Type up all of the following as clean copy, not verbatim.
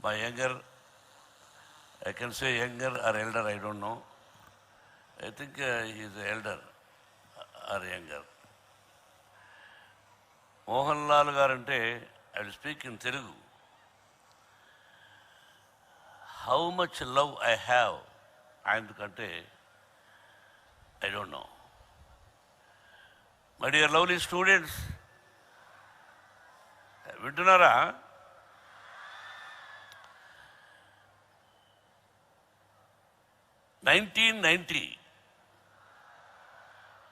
my younger, I can say younger or elder, I don't know. I think he is elder or younger. Mohanlal garante, I will speak in Telugu. How much love I have, ఆయనకంటే I don't know. My dear lovely students, వింటున్నారా? (1990)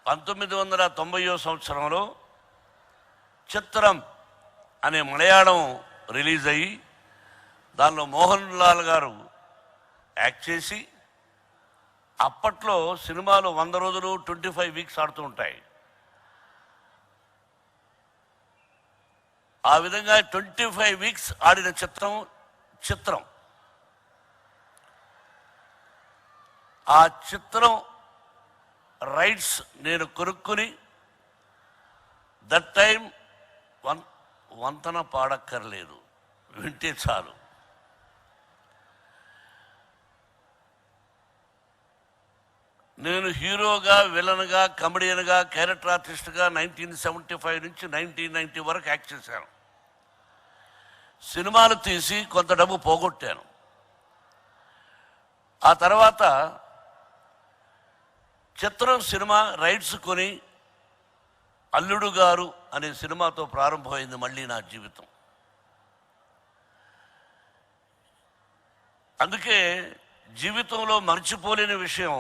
1990వ సంవత్సరంలో చిత్రం అనే Malayalam release అయ్యి దానిలో మోహన్ లాల్ గారు act చేసి, అప్పట్లో సినిమాలు 100 రోజులు 25 వీక్స్ ఆడుతూ ఉంటాయి. ఆ విధంగా 25 వీక్స్ ఆడిన చిత్రం ఆ చిత్రం రైట్స్ నేను కొనుక్కుని, దట్ టైం వంతన పాడక్కర్లేదు, వింటే చాలు. నేను హీరోగా, విలన్గా, కమెడియన్గా, క్యారెక్టర్ ఆర్టిస్ట్గా 1975 నుంచి 1990 వరకు యాక్ట్ చేశాను. సినిమాలు తీసి కొంత డబ్బు పోగొట్టాను. ఆ తర్వాత చిత్రం సినిమా రైట్స్ కొని అల్లుడు గారు అనే సినిమాతో ప్రారంభమైంది మళ్ళీ నా జీవితం. అందుకే జీవితంలో మర్చిపోలేని విషయం,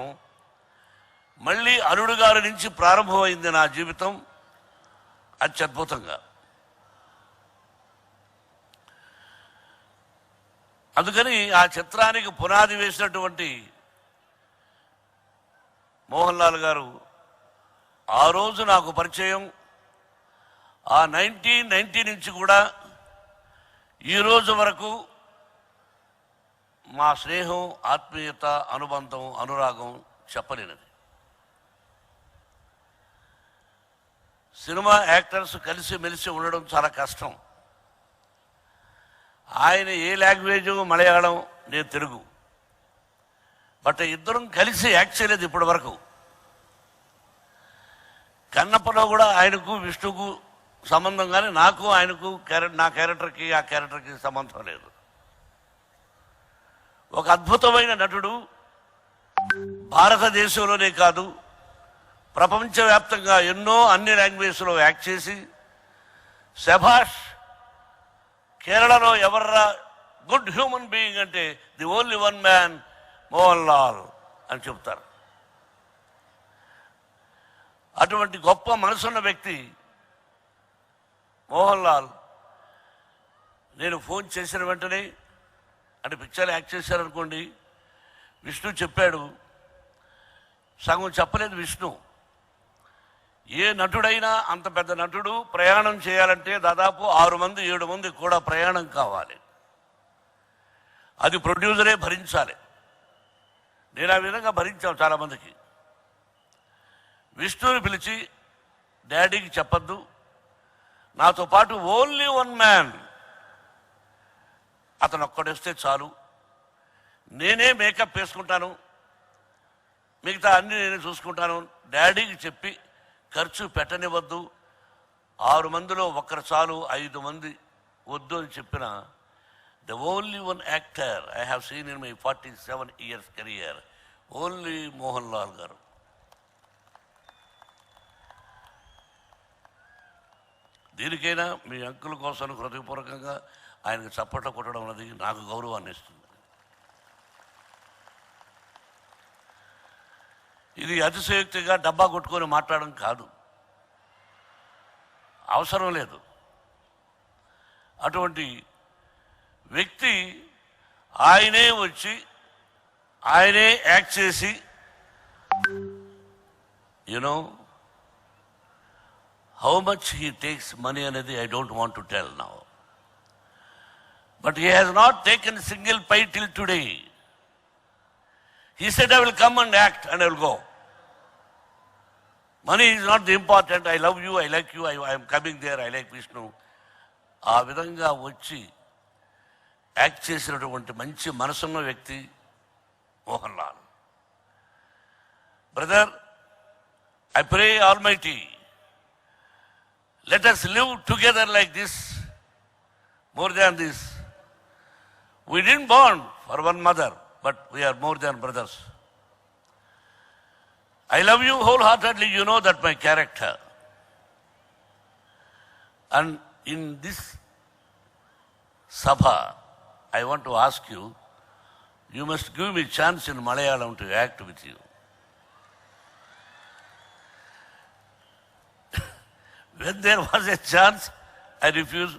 మళ్ళీ అల్లుడు గారి నుంచి ప్రారంభమైంది నా జీవితం అత్యద్భుతంగా. అందుకని ఆ చిత్రానికి పునాది వేసినటువంటి మోహన్ లాల్ గారు ఆ రోజు నాకు పరిచయం. ఆ 1990 నుంచి కూడా ఈరోజు వరకు మా స్నేహం, ఆత్మీయత, అనుబంధం, అనురాగం చెప్పలేనిది. సినిమా యాక్టర్స్ కలిసి మెలిసి ఉండడం చాలా కష్టం. ఆయన ఏ లాంగ్వేజు మలయాళం, నేను తెలుగు. బట్ ఇద్దరం కలిసి యాక్ట్ చేయలేదు ఇప్పటి వరకు. కన్నప్పలో కూడా ఆయనకు విష్ణుకు సంబంధం, కానీ నాకు ఆయనకు నా క్యారెక్టర్కి ఆ క్యారెక్టర్కి సంబంధం లేదు. ఒక అద్భుతమైన నటుడు, భారతదేశంలోనే కాదు ప్రపంచవ్యాప్తంగా ఎన్నో అన్ని లాంగ్వేజ్లో యాక్ట్ చేసి, శభాష్ కేరళలో ఎవర్రా గుడ్ హ్యూమన్ బీయింగ్ అంటే the only one man Mohan Lal అని చెప్తారు. అటువంటి గొప్ప మనసున్న వ్యక్తి మోహన్ లాల్. నేను ఫోన్ చేసిన వెంటనే, అంటే పిక్చర్ యాక్ట్ చేశారనుకోండి, విష్ణు చెప్పాడు. సగం చెప్పలేదు విష్ణు. ఏ నటుడైనా అంత పెద్ద నటుడు ప్రయాణం చేయాలంటే దాదాపు 6 మంది 7 మంది కూడా ప్రయాణం కావాలి. అది ప్రొడ్యూసరే భరించాలి. నేను ఆ విధంగా భరించాను చాలామందికి. విష్ణుని పిలిచి, డాడీకి చెప్పద్దు, నాతో పాటు ఓన్లీ వన్ మ్యాన్, అతను ఒక్కడొస్తే చాలు, నేనే మేకప్ వేసుకుంటాను, మిగతా అన్ని నేనే చూసుకుంటాను, డాడీకి చెప్పి ఖర్చు పెట్టనివ్వద్దు, 6 మందిలో ఒక్కరు చాలు, 5 మంది వద్దు అని చెప్పిన the only one actor I have seen in my 47 years career, only Mohan Lal గారు. దీనికైనా మీ అంకుల కోసం హృదయపూర్వకంగా ఆయనకు చప్పట్లు కొట్టడం అనేది నాకు గౌరవాన్ని ఇస్తుంది. ఇది అతిశయోక్తిగా డబ్బా కొట్టుకొని మాట్లాడడం కాదు, అవసరం లేదు. అటువంటి వ్యక్తి ఆయనే వచ్చి ఆయనే యాక్ట్ చేసి, you know how much he takes money అనేది I don't want to tell now, but he has not taken single pie till today. He said, I will come and act and I will go. Money is not the important. I love you, I like you, I am coming there, I like Vishnu. ఆ విధంగా వచ్చి act చేసినటువంటి మంచి మనసున్న వ్యక్తి Mohan Lal. Brother, I pray Almighty, let us live together like this, more than this. We didn't born for one mother, but we are more than brothers. I love you wholeheartedly, you know that my character. And in this Sabha, I want to ask you, you must give me chance in Malayalam to act with you. When there was a chance, I refused.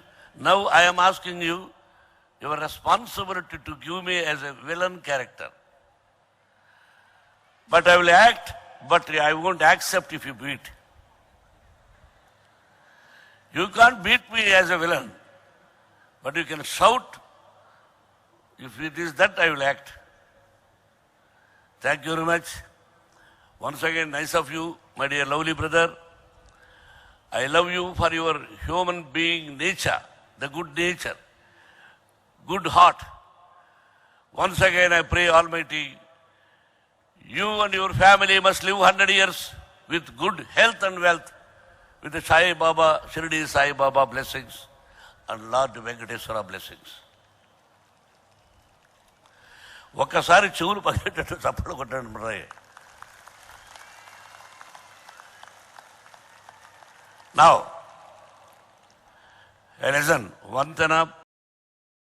Now I am asking you, your responsibility to give me as a villain character. But I will act, but I won't accept if you beat. You can't beat me as a villain, but you can shout. If it is that, I will act. Thank you very much. Once again, nice of you, my dear lovely brother. I love you for your human being nature, the good nature, good heart. Once again, I pray Almighty, you and your family must live 100 years with good health and wealth, with the Sai Baba, Shirdi Sai Baba blessings and Lord Venkateswara blessings. ఒక్కసారి చెవులు పగేటట్టు చప్పలు కొట్టండి మరి. Now, listen, Vandana